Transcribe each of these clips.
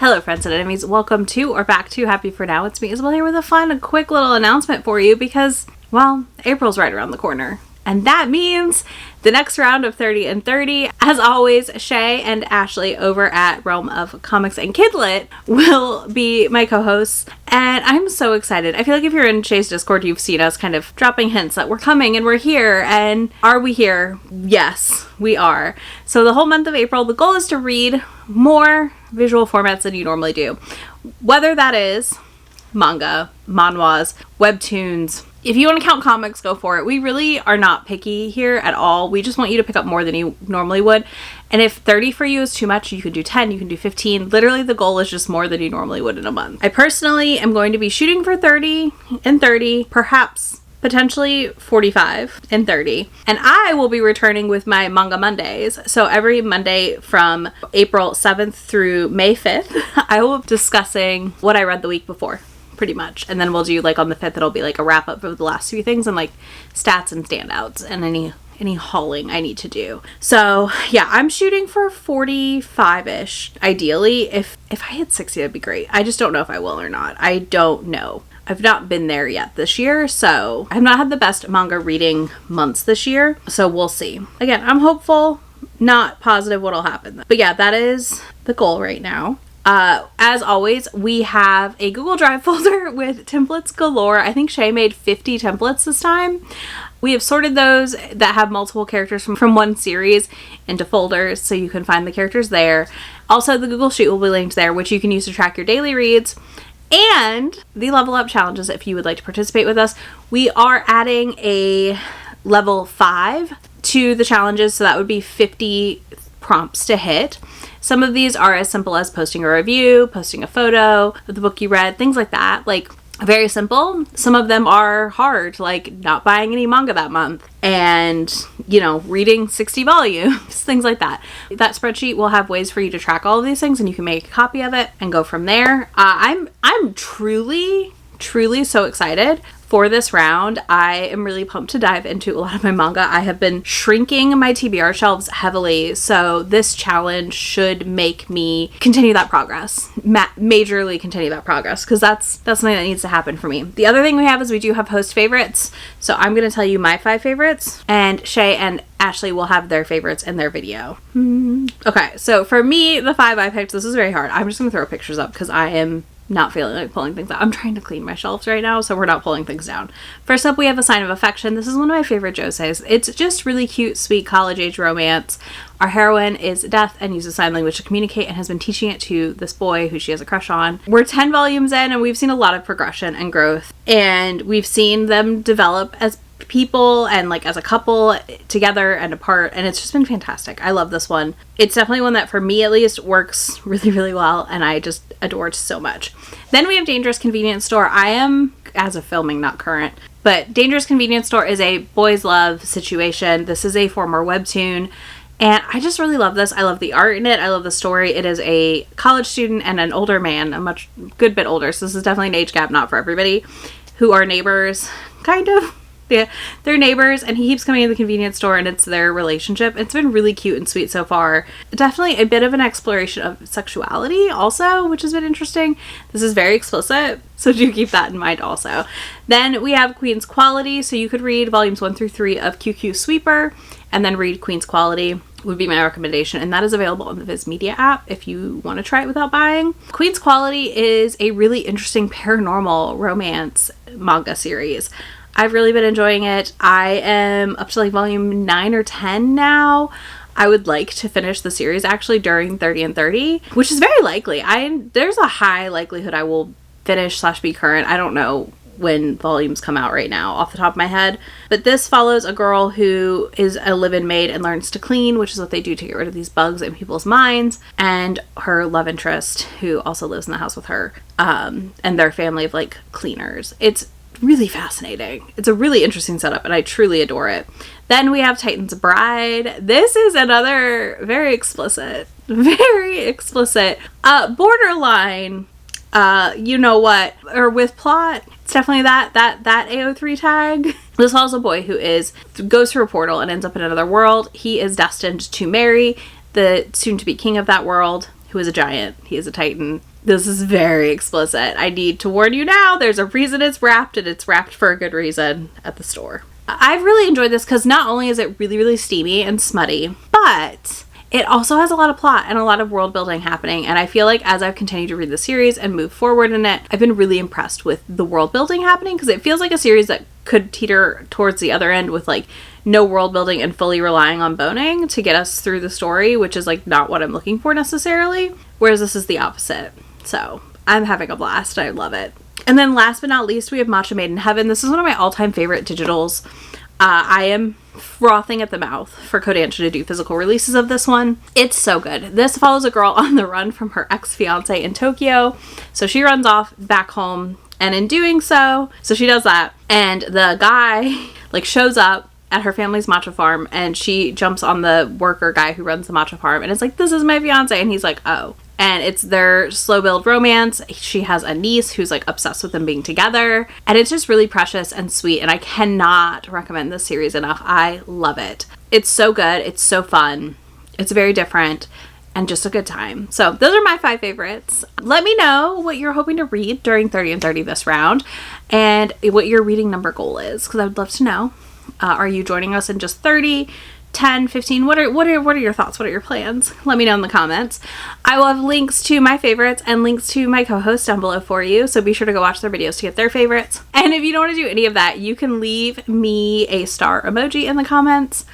Hello friends and enemies, welcome to or back to Happy For Now. It's me Isabel here with a fun and quick little announcement for you because, well, April's right around the corner. And that means the next round of 30 and 30, as always, Shay and Ashley over at Realm of Comics and KINDLE will be my co-hosts. And I'm so excited. I feel like if you're in Shay's Discord, you've seen us kind of dropping hints that we're coming and we're here. And are we here? Yes, we are. So the whole month of April, the goal is to read more visual formats than you normally do. Whether that is manga, manhwas, webtoons. If you want to count comics, go for it. We really are not picky here at all. We just want you to pick up more than you normally would. And if 30 for you is too much, you can do 10, you can do 15. Literally, the goal is just more than you normally would in a month. I personally am going to be shooting for 30 and 30, perhaps potentially 45 and 30. And I will be returning with my Manga Mondays. So every Monday from April 7th through May 5th, I will be discussing what I read the week before. Pretty much. And then we'll do like on the 5th, it'll be like a wrap up of the last few things and like stats and standouts and any hauling I need to do. So yeah, I'm shooting for 45-ish. Ideally, if I hit 60, that'd be great. I just don't know if I will or not. I don't know. I've not been there yet this year, so I've not had the best manga reading months this year. So we'll see. Again, I'm hopeful, not positive what'll happen. But yeah, that is the goal right now. As always, we have a Google Drive folder with templates galore. I think Shay made 50 templates this time. We have sorted those that have multiple characters from one series into folders, so you can find the characters there. Also, the Google Sheet will be linked there, which you can use to track your daily reads. And the level up challenges, if you would like to participate with us. We are adding a level 5 to the challenges, so that would be 50 prompts to hit. Some of these are as simple as posting a review, posting a photo of the book you read, things like that. Like, very simple. Some of them are hard, like not buying any manga that month and, reading 60 volumes, things like that. That spreadsheet will have ways for you to track all of these things and you can make a copy of it and go from there. I'm truly so excited for this round. I am really pumped to dive into a lot of my manga. I have been shrinking my TBR shelves heavily, so this challenge should make me continue that progress, majorly continue that progress, because that's something that needs to happen for me. The other thing we have is we do have host favorites, so I'm going to tell you my 5 favorites, and Shay and Ashley will have their favorites in their video. Okay, so for me, the 5 I picked, this is very hard. I'm just going to throw pictures up because I am not feeling like pulling things out. I'm trying to clean my shelves right now, so we're not pulling things down. First up, we have A Sign of Affection. This is one of my favorite joseis. It's just really cute, sweet, college-age romance. Our heroine is deaf and uses sign language to communicate and has been teaching it to this boy who she has a crush on. We're 10 volumes in and we've seen a lot of progression and growth. And we've seen them develop as people and like as a couple together and apart, and it's just been fantastic. I love this one. It's definitely one that for me at least works really, really well, and I just adore it so much. Then we have Dangerous Convenience Store. I am, as of filming, not current, but Dangerous Convenience Store is a boys love situation. This is a former webtoon, and I just really love this. I love the art in it. I love the story. It is a college student and an older man, a good bit older, so this is definitely an age gap, not for everybody, who are neighbors, kind of. Yeah, they're neighbors, and he keeps coming to the convenience store, and it's their relationship. It's been really cute and sweet so far. Definitely a bit of an exploration of sexuality also, which has been interesting. This is very explicit, so do keep that in mind also. Then we have Queen's Quality, so you could read volumes 1 through 3 of QQ Sweeper, and then read Queen's Quality would be my recommendation, and that is available on the Viz Media app if you want to try it without buying. Queen's Quality is a really interesting paranormal romance manga series. I've really been enjoying it. I am up to like volume 9 or 10 now. I would like to finish the series actually during 30 and 30, which is very likely. There's a high likelihood I will finish / be current. I don't know when volumes come out right now off the top of my head. But this follows a girl who is a live-in maid and learns to clean, which is what they do to get rid of these bugs in people's minds, and her love interest who also lives in the house with her, and their family of like cleaners. It's really fascinating. It's a really interesting setup and I truly adore it. Then we have Titan's Bride. This is another very explicit, borderline, you know what, or with plot. It's definitely that AO3 tag. This follows a boy who goes through a portal and ends up in another world. He is destined to marry the soon-to-be king of that world, who is a giant. He is a titan. This is very explicit. I need to warn you now. There's a reason it's wrapped, and it's wrapped for a good reason at the store. I've really enjoyed this because not only is it really, really steamy and smutty, but it also has a lot of plot and a lot of world building happening. And I feel like as I've continued to read the series and move forward in it, I've been really impressed with the world building happening, because it feels like a series that could teeter towards the other end with like no world building and fully relying on boning to get us through the story, which is like not what I'm looking for necessarily. Whereas this is the opposite. So I'm having a blast. I love it. And then last but not least, we have Matcha Made in Heaven. This is one of my all-time favorite digitals. I am frothing at the mouth for Kodansha to do physical releases of this one. It's so good. This follows a girl on the run from her ex-fiance in Tokyo. So she runs off back home, and in doing so she does that. And the guy like shows up at her family's matcha farm, and she jumps on the worker guy who runs the matcha farm, and it's like, this is my fiance. And he's like, oh. And it's their slow build romance. She has a niece who's like obsessed with them being together. And it's just really precious and sweet. And I cannot recommend this series enough. I love it. It's so good. It's so fun. It's very different and just a good time. So those are my 5 favorites. Let me know what you're hoping to read during 30 and 30 this round, and what your reading number goal is, because I would love to know. Are you joining us in just 30? 10, 15, what are your thoughts? What are your plans? Let me know in the comments. I will have links to my favorites and links to my co-hosts down below for you, so be sure to go watch their videos to get their favorites. And if you don't want to do any of that, you can leave me a star emoji in the comments.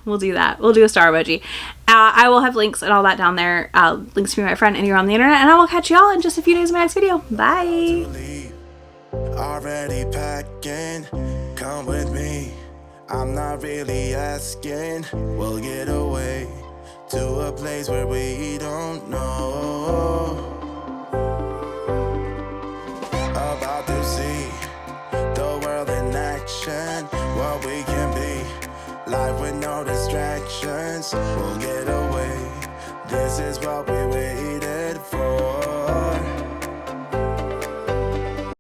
We'll do that. We'll do a star emoji. I will have links and all that down there. Links to be my friend anywhere on the internet, and I will catch y'all in just a few days in my next video. Bye! Already packing, come with me. I'm not really asking. We'll get away to a place where we don't know. About to see the world in action, what we can be. Life with no distractions. We'll get away. This is what we waited for.